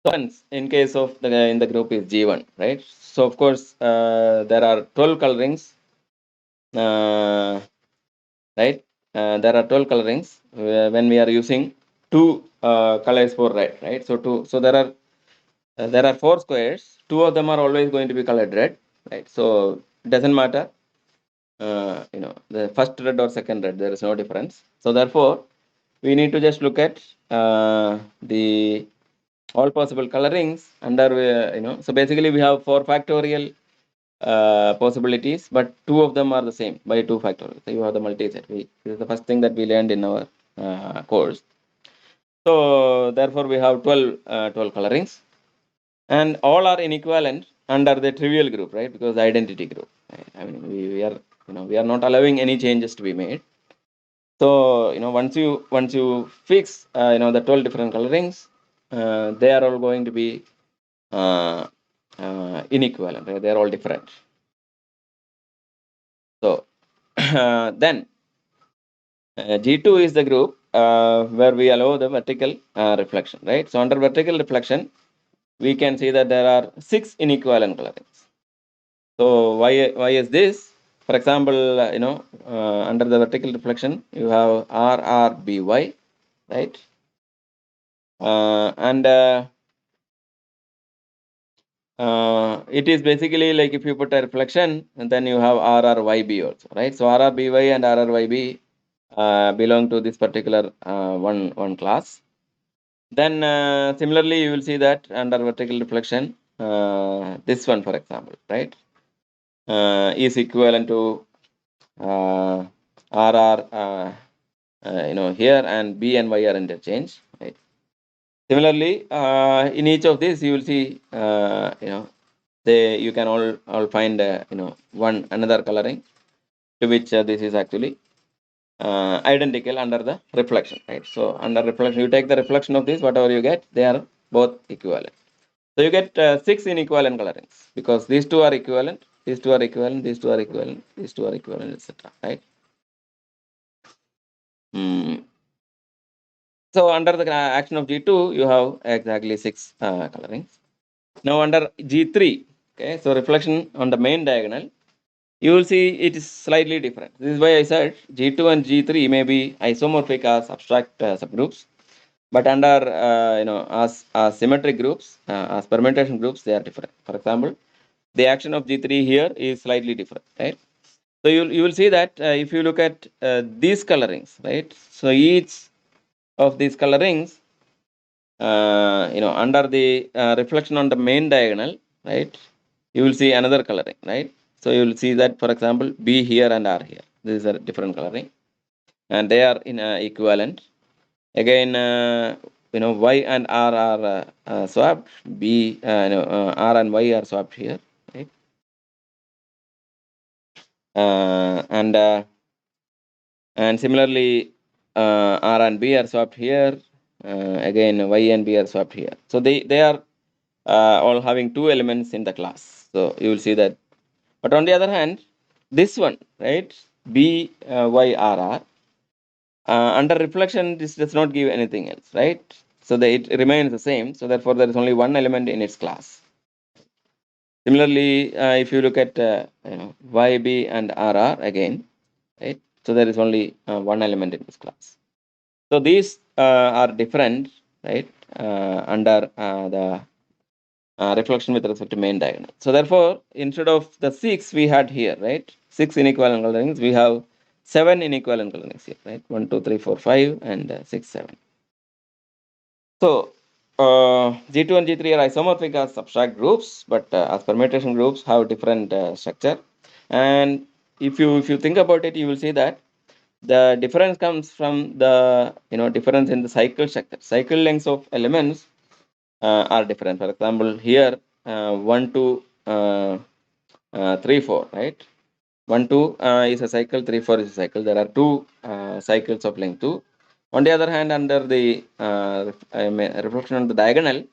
So in case of in the group is G1, right? So of course there are 12 colorings, right? There are 12 colorings when we are using two colors for red, right? So there are four squares. Two of them are always going to be colored red, right? So it doesn't matter, the first red or second red. There is no difference. So therefore, we need to just look at the all possible colorings under so basically we have 4 factorial possibilities, but two of them are the same by 2 factorial. So you have the multi-set. This is the first thing that we learned in our course. So therefore we have 12 colorings, and all are inequivalent under the trivial group, right? Because the identity group, right? I mean, we are not allowing any changes to be made. So once you fix the 12 different colorings, they are all going to be inequivalent, right? They are all different. So then G2 is the group where we allow the vertical reflection, right? So under vertical reflection, we can see that there are 6 inequivalent colorings. So why is this? For example, under the vertical reflection, you have RRBY, right? And it is basically like if you put a reflection, and then you have RRYB also, right? So RRBY and RRYB belong to this particular one class. Then similarly, you will see that under vertical reflection, this one, for example, right, is equivalent to RR, here, and B and Y are interchanged, right? Similarly, in each of these, you will see, you can all find, one another coloring to which this is actually identical under the reflection, right? So under reflection, you take the reflection of this, whatever you get, they are both equivalent. So you get 6 inequivalent colorings because these two are equivalent, these two are equivalent, these two are equivalent, these two are equivalent, etc. Right? So under the action of G2, you have exactly 6 colorings. Now under G3, okay, so reflection on the main diagonal, you will see it is slightly different. This is why I said G2 and G3 may be isomorphic as abstract subgroups, but under as symmetric groups, as permutation groups, they are different. For example, the action of G3 here is slightly different, right? So you will see that if you look at these colorings, right? So each of these colorings, under the reflection on the main diagonal, right? You will see another coloring, right? So you will see that, for example, B here and R here. This is a different coloring, and they are in equivalent. Again, Y and R are swapped. R and Y are swapped here, right? And similarly, R and B are swapped here. Again, Y and B are swapped here. So they are all having two elements in the class. So you will see that. But on the other hand, this one, right, B, Y, R, R, under reflection, this does not give anything else, right? So it remains the same. So therefore, there is only one element in its class. Similarly, if you look at YB and RR again, right? So there is only one element in this class. So these are different, right? Under the reflection with respect to main diagonal. So therefore, instead of the 6 we had here, right? 6 inequivalent colorings, we have 7 inequivalent colorings here, right? 1, 2, 3, 4, 5, and 6, 7. So G2 and G3 are isomorphic as abstract groups, but as permutation groups have different structure. And if you think about it, you will see that the difference comes from the difference in the cycle structure. Cycle lengths of elements are different. For example, here 1, 2, 3, 4, right? 1, 2 is a cycle, 3, 4 is a cycle. There are two cycles of length 2. On the other hand, under the reflection on the diagonal,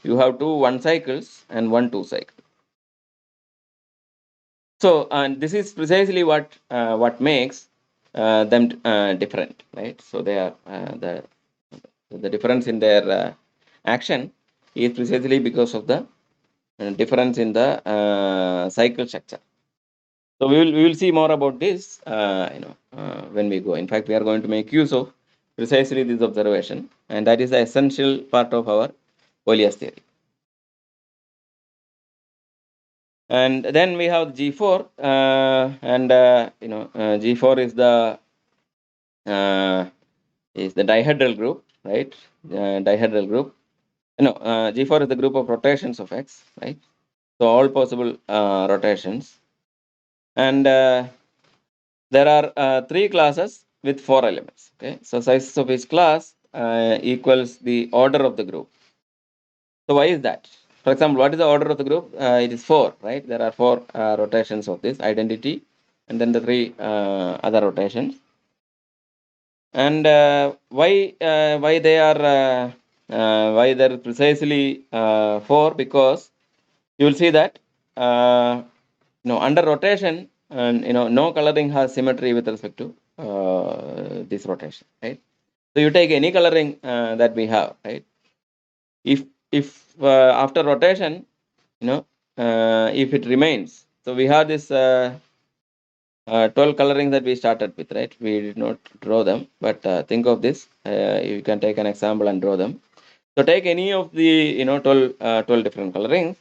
you have two 1 cycles and 1 2 cycle. So, and this is precisely what makes them different, right? So they are the difference in their action is precisely because of the difference in the cycle structure. So we will see more about this when we go. In fact, we are going to make use of precisely this observation, and that is the essential part of our Polias theory. And then we have G4, and G4 is the dihedral group, right? Dihedral group. No, G4 is the group of rotations of X, right? So all possible rotations, and there are 3 classes with 4 elements. Okay, so sizes of each class equals the order of the group. So why is that? For example, what is the order of the group? It is 4, right? There are 4 rotations of this identity, and then the 3 other rotations. And why they are why they're precisely 4? Because you will see that under rotation, and no coloring has symmetry with respect to this rotation, right? So you take any coloring that we have, right? If after rotation, if it remains, so we have this 12 colorings that we started with, right? We did not draw them, but think of this. You can take an example and draw them. So take any of the 12 different colorings.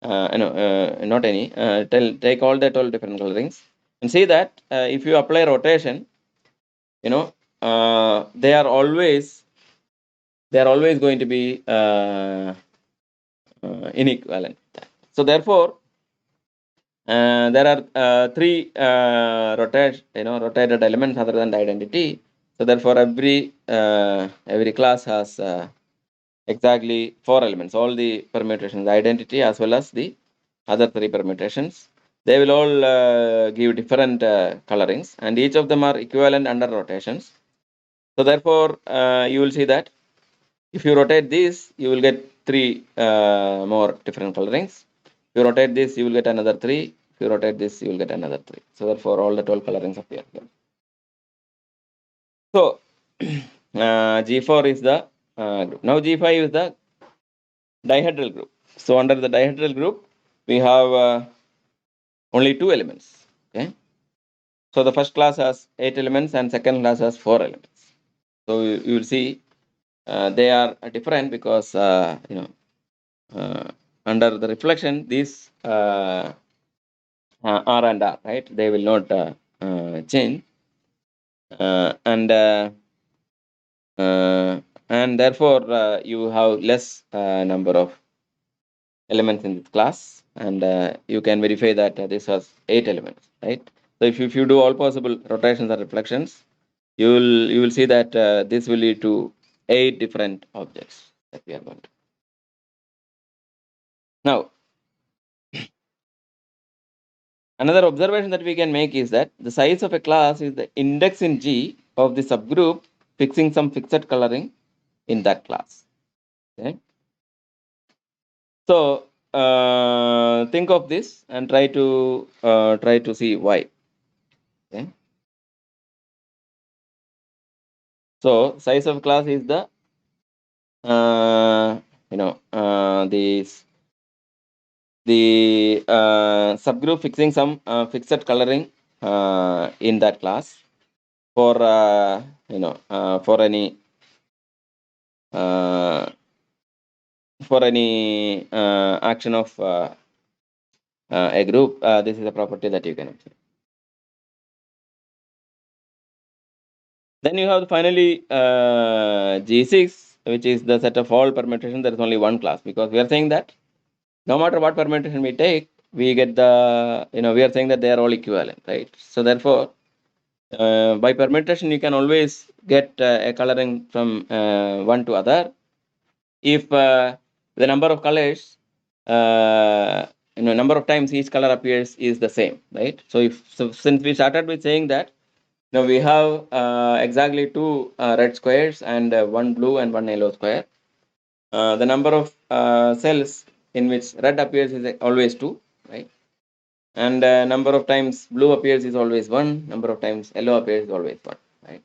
Not any. Take all the 12 different colorings and see that if you apply rotation, they are always going to be inequivalent. So therefore, there are 3 rotated elements other than the identity. So therefore, every class has exactly 4 elements. All the permutations, the identity as well as the other 3 permutations, they will all give different colorings, and each of them are equivalent under rotations. So therefore, you will see that if you rotate this, you will get 3 more different colorings. If you rotate this, you will get another 3. If you rotate this, you will get another 3. So therefore, all the 12 colorings appear here. So G4 is the group. Now G5 is the dihedral group. So under the dihedral group, we have only 2 elements. Okay. So the first class has 8 elements and second class has 4 elements. So you will see they are different because under the reflection, these R and R, right? They will not change, and therefore you have less number of elements in this class, and you can verify that this has 8 elements, right? So if you do all possible rotations and reflections, you will see that this will lead to 8 different objects that we are going to. Now, another observation that we can make is that the size of a class is the index in G of the subgroup fixing some fixed coloring in that class. Okay. So think of this and try to see why. Okay. So size of class is the the subgroup fixing some fixed coloring in that class for for any action of a group. This is a property that you can observe. Then you have finally G6, which is the set of all permutations. There is only one class, because we are saying that no matter what permutation we take, we get the, we are saying that they are all equivalent, right? So therefore, by permutation, you can always get a coloring from one to other. If the number of colors, number of times each color appears is the same, right? So since we started with saying that, now we have exactly 2 red squares and 1 blue and 1 yellow square. The number of cells in which red appears is always 2, right? And number of times blue appears is always 1. Number of times yellow appears is always 1, right?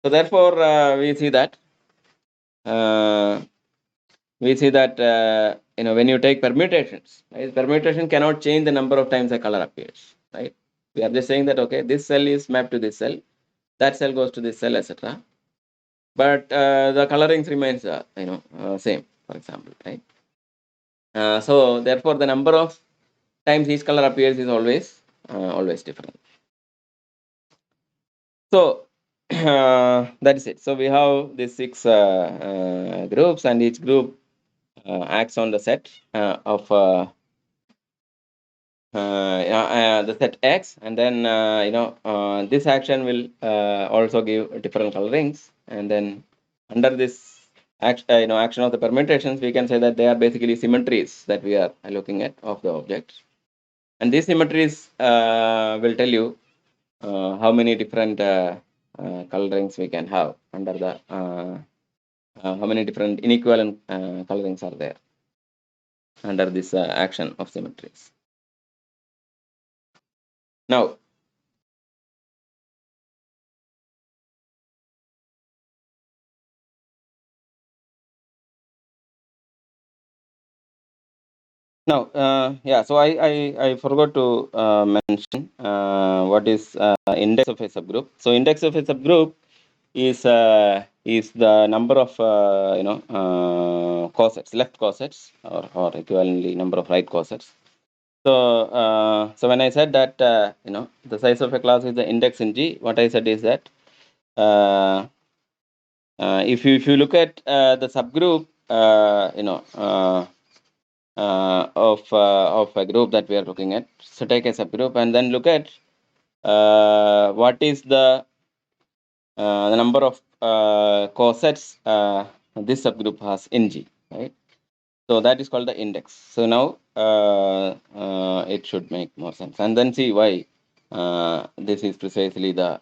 So therefore, we see that we see that when you take permutations, right, permutation cannot change the number of times a color appears, right? We are just saying that okay, this cell is mapped to this cell, that cell goes to this cell, etc. But the colorings remains same, for example, right? So therefore, the number of times each color appears is always different. So that is it. So we have these 6 groups, and each group acts on the set of the set X, and then this action will also give different colorings, and then under this action of the permutations, we can say that they are basically symmetries that we are looking at of the object, and these symmetries will tell you how many different colorings we can have under the how many different inequivalent colorings are there under this action of symmetries. Now, so I forgot to mention what is index of a subgroup. So index of a subgroup is the number of cosets, left cosets, or equivalently number of right cosets. So when I said that the size of a class is the index in G, what I said is that if you look at the subgroup of a group that we are looking at, so take a subgroup and then look at what is the number of cosets this subgroup has in G, right? So that is called the index. So now it should make more sense, and then see why this is precisely the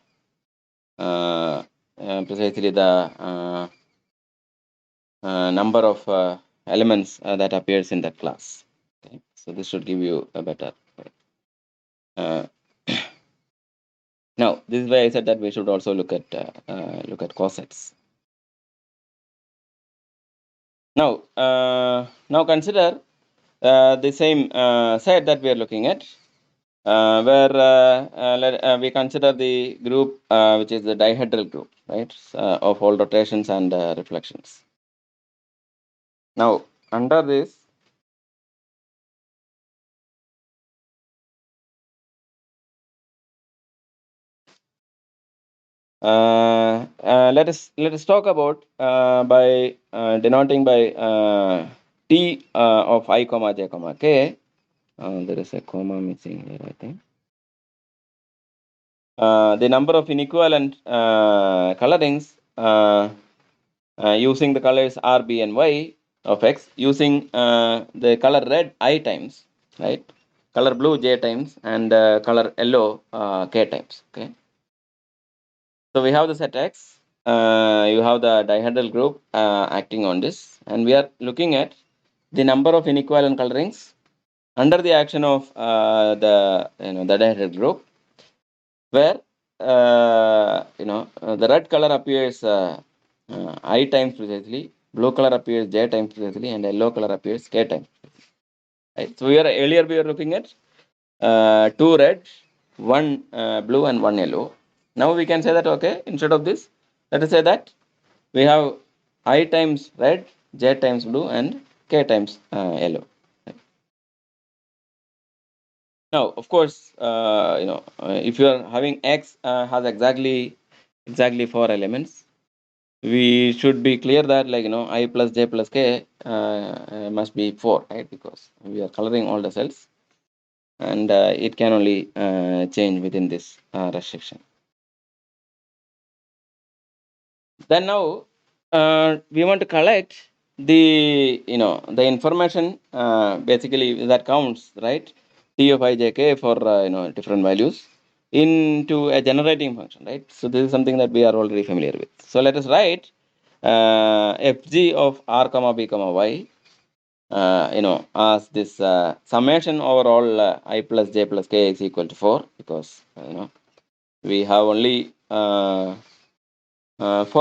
number of elements that appears in that class. Okay? So this should give you a better. Uh, Now, this is why I said that we should also look at cosets. Now, consider the same set that we are looking at, where we consider the group which is the dihedral group, right, of all rotations and reflections. Now, under this, let us talk about by denoting by T of I comma j comma k. There is a comma missing here, I think. The number of inequivalent colorings using the colors R, B, and Y of X, using the color red I times, right? Color blue J times, and color yellow K times. Okay. So we have the set X. You have the dihedral group acting on this, and we are looking at the number of inequivalent colorings under the action of the dihedral group, where the red color appears I times precisely, blue color appears J times precisely, and yellow color appears K times. Right. So earlier we were looking at 2 red, 1 blue, and 1 yellow. Now we can say that okay, instead of this, let us say that we have I times red, J times blue, and K times yellow. Now, of course, if you are having X has exactly 4 elements, we should be clear that I plus J plus K must be 4, right? Because we are coloring all the cells, and it can only change within this restriction. Then now we want to collect the the information basically that counts, right? T of I j k for different values into a generating function, right? So this is something that we are already familiar with. So let us write fg of r comma b comma y as this summation over all I plus j plus k is equal to 4, because we have only 4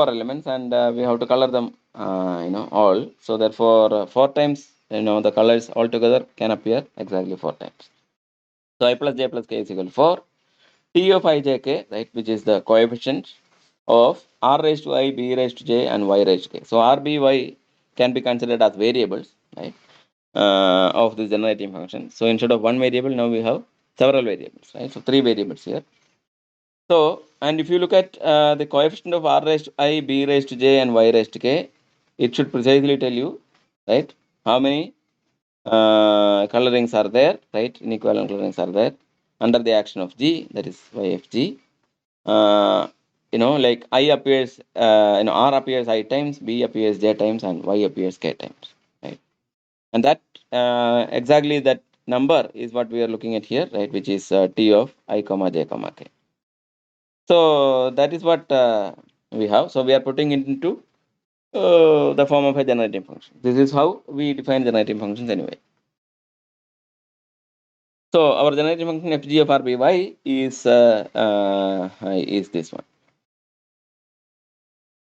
elements, and we have to color them all. So therefore, 4 times, the colors altogether can appear exactly 4 times. So I plus j plus k is equal to 4. T of I j k, right, which is the coefficient of r raised to I, b raised to j, and y raised to k. So r, b, y can be considered as variables, right, of this generating function. So instead of one variable, now we have several variables, right? So 3 variables here. So, and if you look at the coefficient of r raised to I, b raised to j, and y raised to k, it should precisely tell you, right, how many colorings are there, right? Inequivalent colorings are there under the action of G, that is YFG. Like I appears, R appears I times, B appears J times, and Y appears K times, right? And that exactly that number is what we are looking at here, right? Which is T of I comma J comma K. So that is what we have. So we are putting it into the form of a generating function. This is how we define generating functions anyway. So our generating function fg of rby is this one.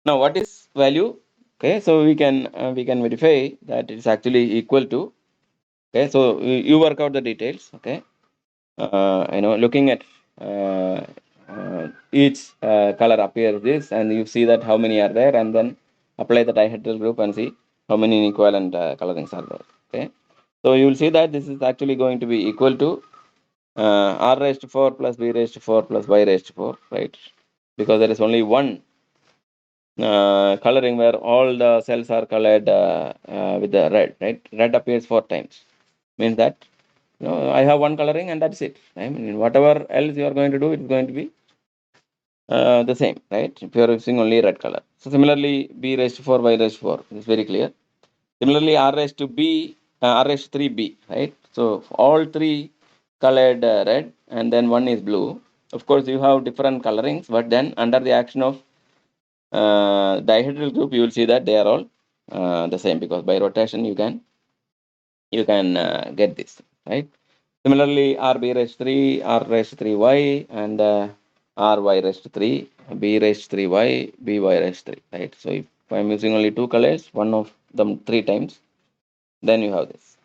Now what is value? Okay, so we can verify that it is actually equal to. Okay, so you work out the details. Okay, looking at each color appears this, and you see that how many are there, and then apply the dihedral group and see how many inequivalent colorings are there. Okay, so you will see that this is actually going to be equal to r raised to 4 plus b raised to 4 plus y raised to 4, right? Because there is only one coloring where all the cells are colored with the red, right? Red appears 4 times. Means that I have one coloring and that's it. I mean, whatever else you are going to do, it's going to be the same, right? If you are using only red color. So similarly, b raised to 4, y raised to 4 is very clear. Similarly, r raised to b, r raised to 3b, right? So all three colored red, and then one is blue. Of course, you have different colorings, but then under the action of dihedral group, you will see that they are all the same, because by rotation you can get this, right? Similarly, rb raised to 3, r raised to 3y, and ry raised to 3, b raised to 3y, by raised to 3, right? So if I'm using only two colors, one of them 3 times, then you have this.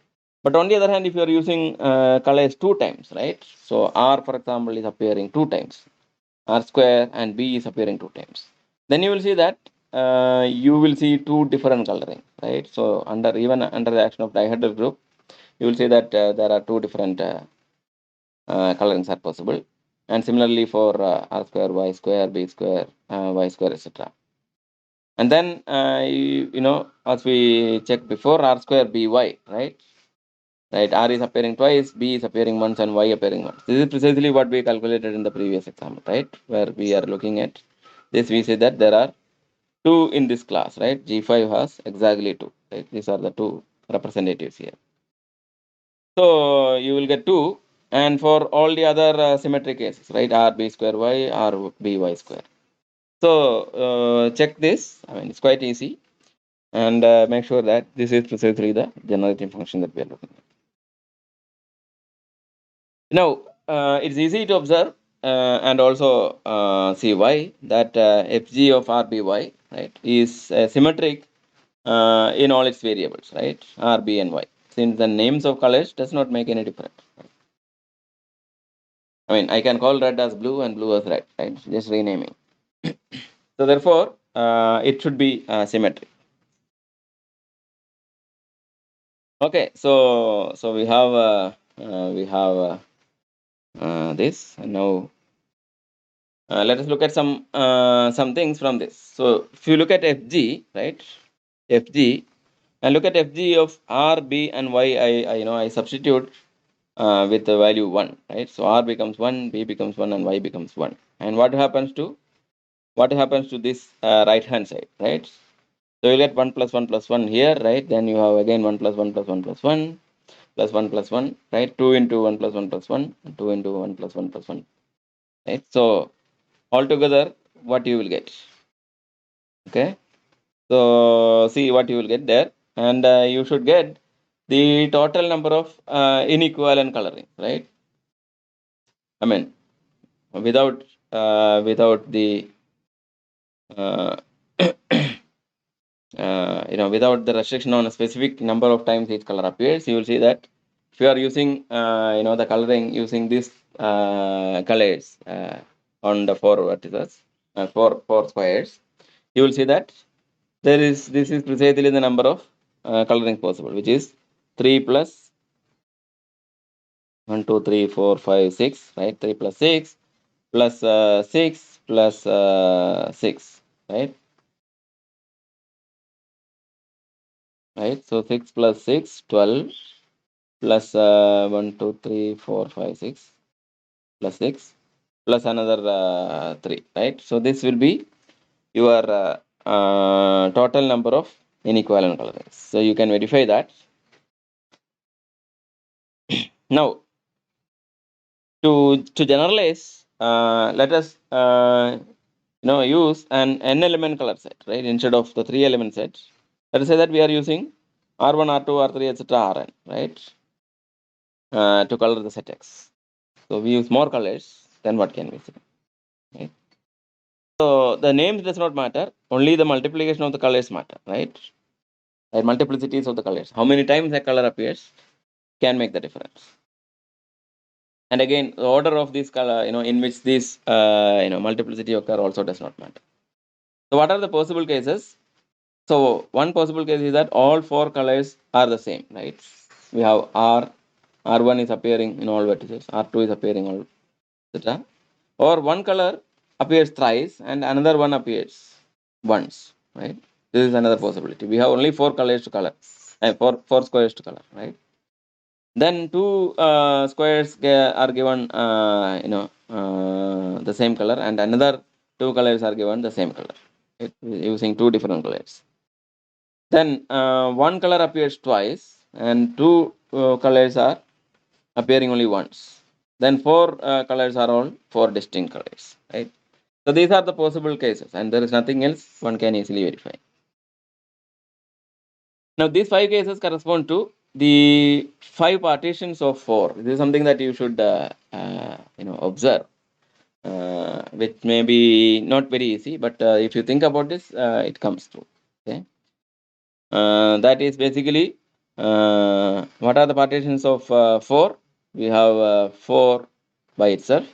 But on the other hand, if you are using colors 2 times, right? So r, for example, is appearing 2 times, r square, and b is appearing 2 times. Then you will see that you will see two different coloring, right? So even under the action of dihedral group, you will see that there are two different colorings are possible. And similarly for r square, y square, b square, y square, etc. And then as we checked before, r square by, right? Right, r is appearing twice, b is appearing once, and y appearing once. This is precisely what we calculated in the previous example, right? Where we are looking at this, we say that there are two in this class, right? G5 has exactly two, right? These are the two representatives here. So you will get two, and for all the other symmetric cases, right? R b square y, r b y square. So check this. I mean, it's quite easy, and make sure that this is precisely the generating function that we are looking at. Now, it's easy to observe and also see why that fg of rby, right, is symmetric in all its variables, right? R, B, and Y. Since the names of colors does not make any difference. I mean, I can call red as blue and blue as red, right? Just renaming. So therefore, it should be symmetric. Okay, so we have this, and now let us look at some things from this. So if you look at fg, right? Fg, and look at fg of r, b, and y. I substitute with the value 1, right? So r becomes 1, b becomes 1, and y becomes 1. And what happens to this right hand side, right? So you get 1 plus 1 plus 1 here, right? Then you have again 1 plus 1 plus 1 plus 1 plus 1 plus 1, right? 2 into 1 plus 1 plus 1, and 2 into 1 plus 1 plus 1, right? So altogether, what you will get? Okay, so see what you will get there, and you should get the total number of inequivalent coloring, right? I mean, without the without the restriction on a specific number of times each color appears, you will see that if you are using, the coloring using these colors on the four vertices, four squares, you will see that this is precisely the number of coloring possible, which is 3 plus 1, 2, 3, 4, 5, 6, right? 3 plus 6 plus 6 plus 6, right? Right. So 6 plus 6, 12 plus 1, 2, 3, 4, 5, 6 plus 6 plus another 3, right? So this will be your total number of inequivalent colors. So you can verify that. Now, to generalize, let us use an n element color set, right? Instead of the 3 element set, let us say that we are using R1, R2, R3, etc., Rn, right? To color the set X. So we use more colors, then what can we say? Right? So the names does not matter, only the multiplication of the colors matter, right? Or multiplicities of the colors. How many times a color appears can make the difference. And again, the order of this color, in which this, multiplicity occur also does not matter. So what are the possible cases? So one possible case is that all four colors are the same, right? We have R1 is appearing in all vertices, R2 is appearing all, etc. Or one color appears thrice and another one appears once, right? This is another possibility. We have only four colors to color, and four squares to color, right? Then two squares are given, the same color, and another two colors are given the same color, right? Using two different colors. Then one color appears twice, and two colors are appearing only once. Then four colors are all four distinct colors, right? So these are the possible cases, and there is nothing else one can easily verify. Now these 5 cases correspond to the 5 partitions of 4. This is something that you should observe, which may be not very easy, but if you think about this, it comes true. Okay, that is basically what are the partitions of 4? We have 4 by itself.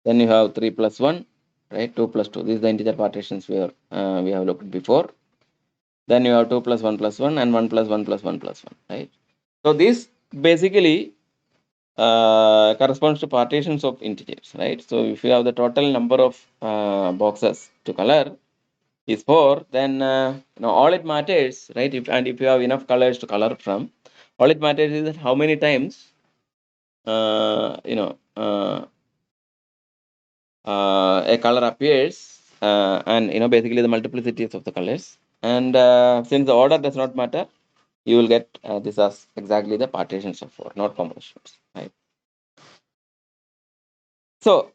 Then you have 3 plus 1, right? 2 plus 2. This is the integer partitions we have looked at before. Then you have 2 plus 1 plus 1 and 1 plus 1 plus 1 plus 1, right? So this basically corresponds to partitions of integers, right? So if you have the total number of boxes to color is 4, then all it matters, right? If you have enough colors to color from, all it matters is that how many times a color appears, and basically the multiplicities of the colors. And since the order does not matter, you will get this as exactly the partitions of 4, not combinations, right? So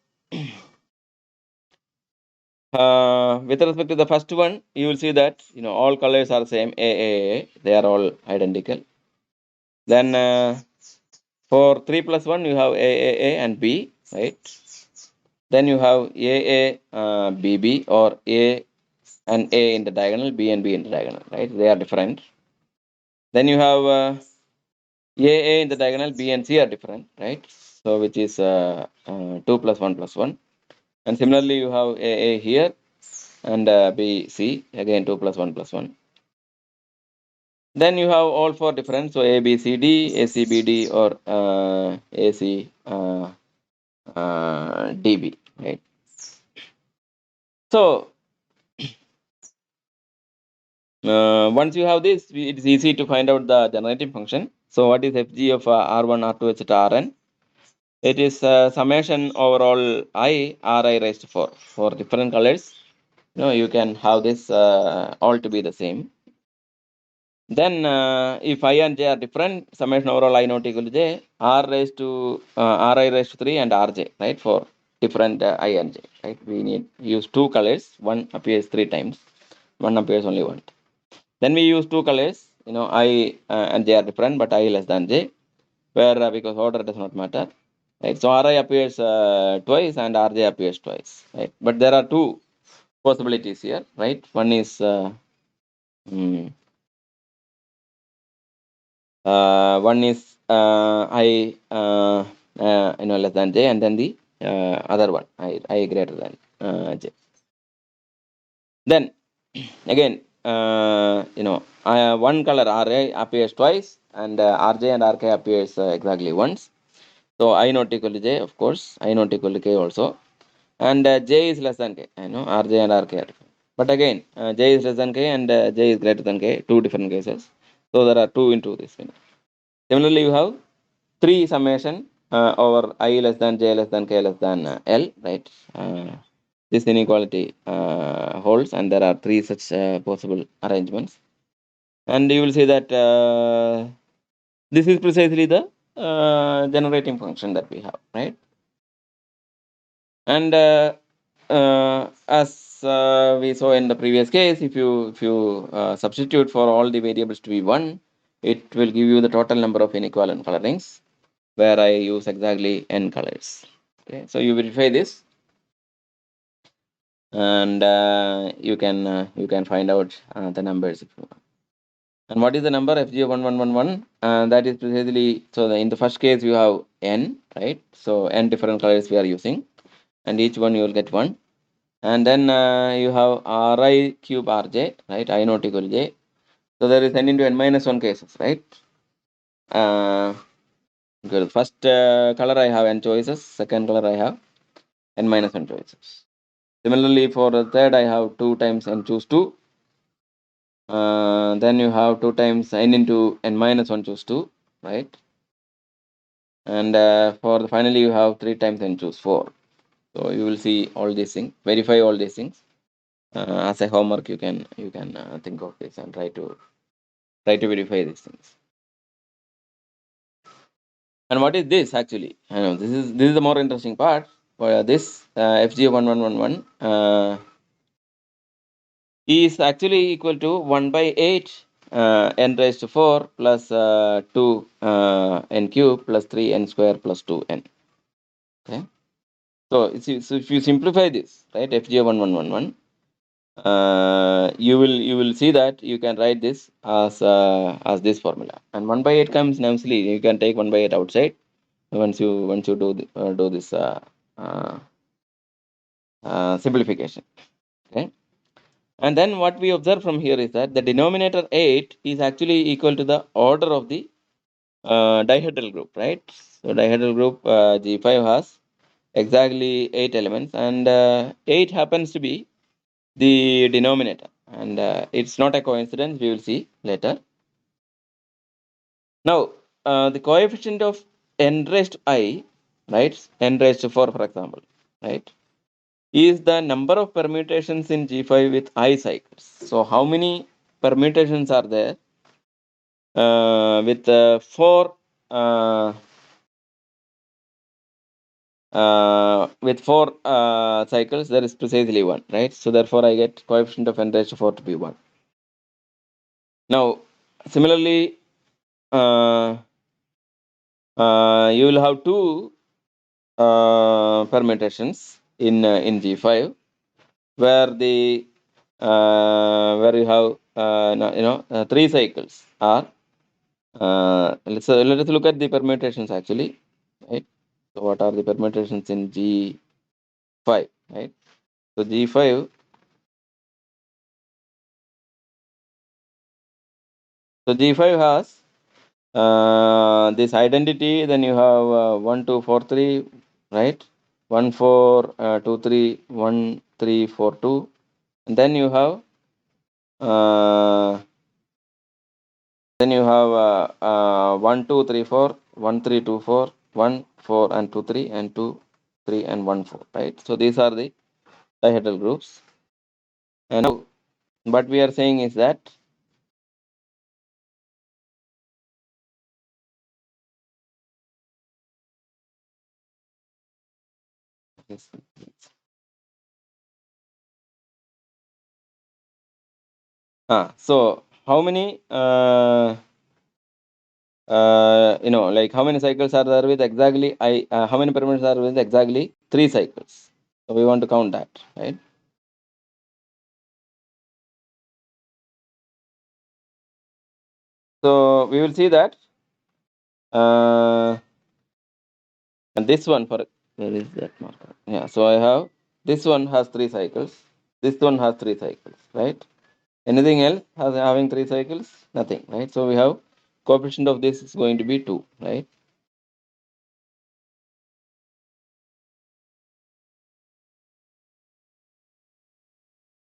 with respect to the first one, you will see that all colors are same, A, they are all identical. Then for 3 plus 1, you have A and B, right? Then you have A, B, or A and A in the diagonal, B and B in the diagonal, right? They are different. Then you have A in the diagonal, B and C are different, right? So which is 2 plus 1 plus 1. And similarly, you have A here and B, C, again 2 plus 1 plus 1. Then you have all four different, so A, B, C, D, A, C, B, D, or A, C, D, B, right? So once you have this, it's easy to find out the generating function. So what is Fg of R1, R2, etc., Rn? It is summation over all I, Ri raised to 4. For different colors, you can have this all to be the same. Then if I and j are different, summation over all I not equal to j, r raised to ri raised to 3 and rj, right? For different I and j, right? We need use two colors. One appears 3 times, one appears only once. Then we use two colors, I and j are different, but I less than j, where because order does not matter, right? So ri appears twice and rj appears twice, right? But there are two possibilities here, right? One is One is I less than j, and then the other one I greater than j. Then again, one color RA appears twice, and RJ and RK appears exactly once. So I not equal to j, of course. I not equal to k also, and j is less than k. I know RJ and RK are different. But again, j is less than k and j is greater than k. Two different cases. So there are two into this. Similarly, you have 3 summation over I less than j less than k less than l, right? This inequality holds, and there are 3 such possible arrangements. And you will see that this is precisely the generating function that we have, right? And as we saw in the previous case, if you substitute for all the variables to be 1, it will give you the total number of inequivalent colorings, where I use exactly n colors. Okay, so you verify this, and you can find out the numbers if you want. And what is the number FG1111? That is precisely, so in the first case you have n, right? So n different colors we are using, and each one you will get 1. And then you have Ri cube Rj, right? I not equal to j. So there is n into n minus 1 cases, right? Good. First color I have n choices. Second color I have n minus 1 choices. Similarly, for the third I have 2 times n choose 2. Then you have 2 times n into n minus 1 choose 2, right? And for the finally you have 3 times n choose 4. So you will see all these things, verify all these things. As a homework, you can think of this and try to verify these things. And what is this actually? I know this is the more interesting part. This FG1111 is actually equal to 1 by 8 n raised to 4 plus 2 n cube plus 3 n square plus 2 n. Okay. So if you simplify this, right, FG1111, you will see that you can write this as this formula, and 1 by 8 comes nicely. You can take 1 by 8 outside once you do this simplification. Okay. And then what we observe from here is that the denominator 8 is actually equal to the order of the dihedral group, right? So dihedral group G5 has exactly 8 elements, and 8 happens to be the denominator, and it's not a coincidence. We will see later. Now the coefficient of n raised to I, right, n raised to 4 for example, right, is the number of permutations in G5 with I cycles. So how many permutations are there with 4 with 4 cycles? There is precisely 1, right? So therefore I get coefficient of n raised to 4 to be 1. Now similarly, you will have 2 permutations in G5, where where you have 3 cycles are. Let us look at the permutations actually, right? So what are the permutations in G5, right? So G5, has this identity. Then you have 1 2 4 3, right? 1 4 2 3 1 3 4 2, and then you have uh, 1 2 3 4 1 3 2 4 1 4 and 2 3 and 2 3 and 1 4, right? So these are the dihedral groups. And now what we are saying is that so how many like how many cycles are there with exactly how many pyramids are with exactly 3 cycles? So we want to count that, right? So we will see that. And this one, for where is that marker? Yeah, so I have this one has 3 cycles. This one has 3 cycles, right? Anything else has having 3 cycles? Nothing, right? So we have coefficient of this is going to be 2, right?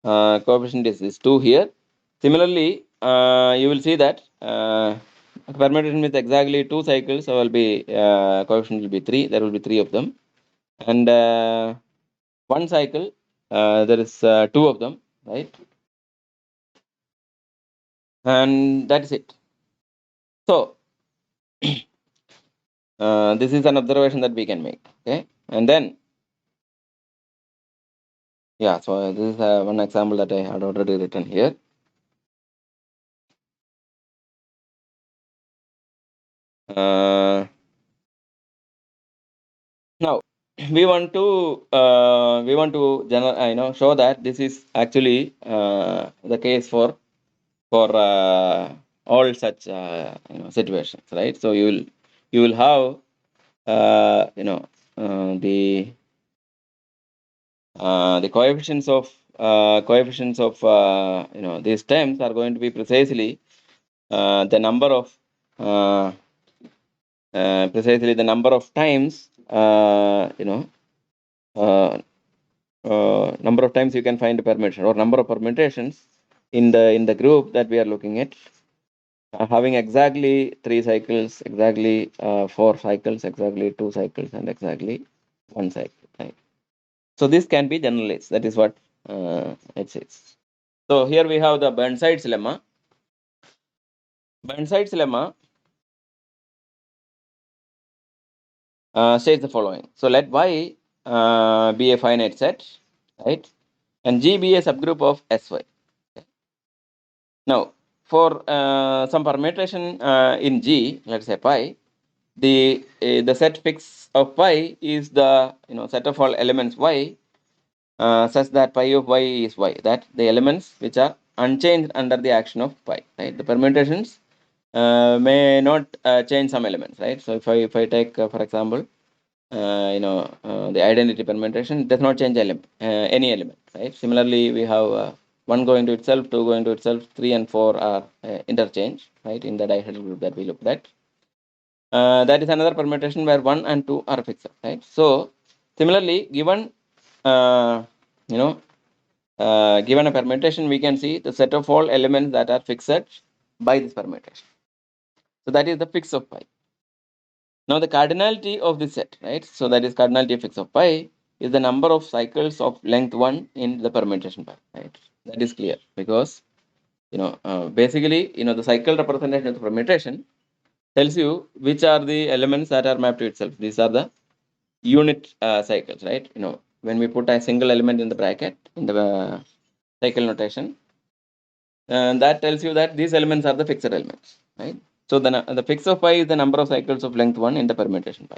Coefficient is 2 here. Similarly, you will see that permutation with exactly 2 cycles, so will be coefficient will be 3. There will be 3 of them, and one cycle there is 2 of them, right? And that's it. So this is an observation that we can make. Okay, and then yeah, so this is one example that I had already written here. Now we want to show that this is actually the case for all such situations, right? So you will have the coefficients of these terms are going to be precisely the number of times uh, number of times you can find a permutation or number of permutations in the group that we are looking at, having exactly 3 cycles, exactly 4 cycles, exactly 2 cycles, and exactly 1 cycle, right? So this can be generalized. That is what it says. So here we have the Burnsides lemma. Burnsides lemma says the following. So let Y be a finite set, right? And G be a subgroup of Sy. Now, for some permutation in G, let's say pi, the set fix of pi is the set of all elements Y such that pi of Y is Y. That the elements which are unchanged under the action of pi, right? The permutations may not change some elements, right? So if I take for example the identity permutation does not change any element, right? Similarly, we have 1 going to itself, 2 going to itself, 3 and 4 are interchange, right? In the dihedral group that we looked at. That is another permutation where 1 and 2 are fixed, right? So similarly, given given a permutation, we can see the set of all elements that are fixed by this permutation. So that is the fix of pi. Now the cardinality of this set, right? So that is cardinality of fix of pi is the number of cycles of length 1 in the permutation pi, right? That is clear because basically the cycle representation of the permutation tells you which are the elements that are mapped to itself. These are the unit cycles, right? When we put a single element in the bracket in the cycle notation, that tells you that these elements are the fixed elements, right? So the fix of pi is the number of cycles of length 1 in the permutation pi.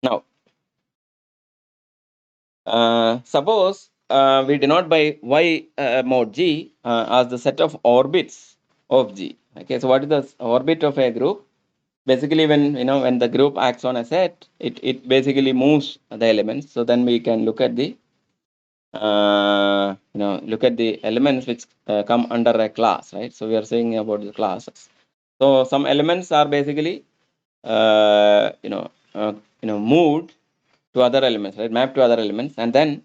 Now, suppose we denote by Y mod G as the set of orbits of G. Okay, so what is the orbit of a group? Basically, when the group acts on a set, it basically moves the elements. So then we can look at the elements which come under a class, right? So we are saying about the classes. So some elements are basically moved to other elements, right? Mapped to other elements, and then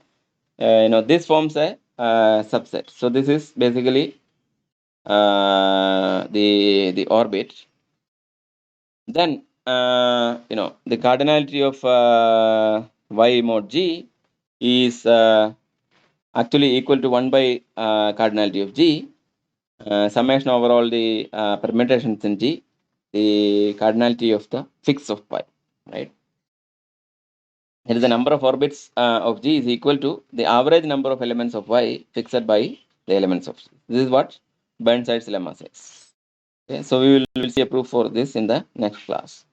this forms a subset. So this is basically the orbit. Then the cardinality of Y mod G is actually equal to 1 by cardinality of G, summation over all the permutations in G, the cardinality of the fix of pi, right? Here is the number of orbits of G is equal to the average number of elements of Y fixed by the elements of G. This is what Burnsides lemma says. Okay, so we will see a proof for this in the next class.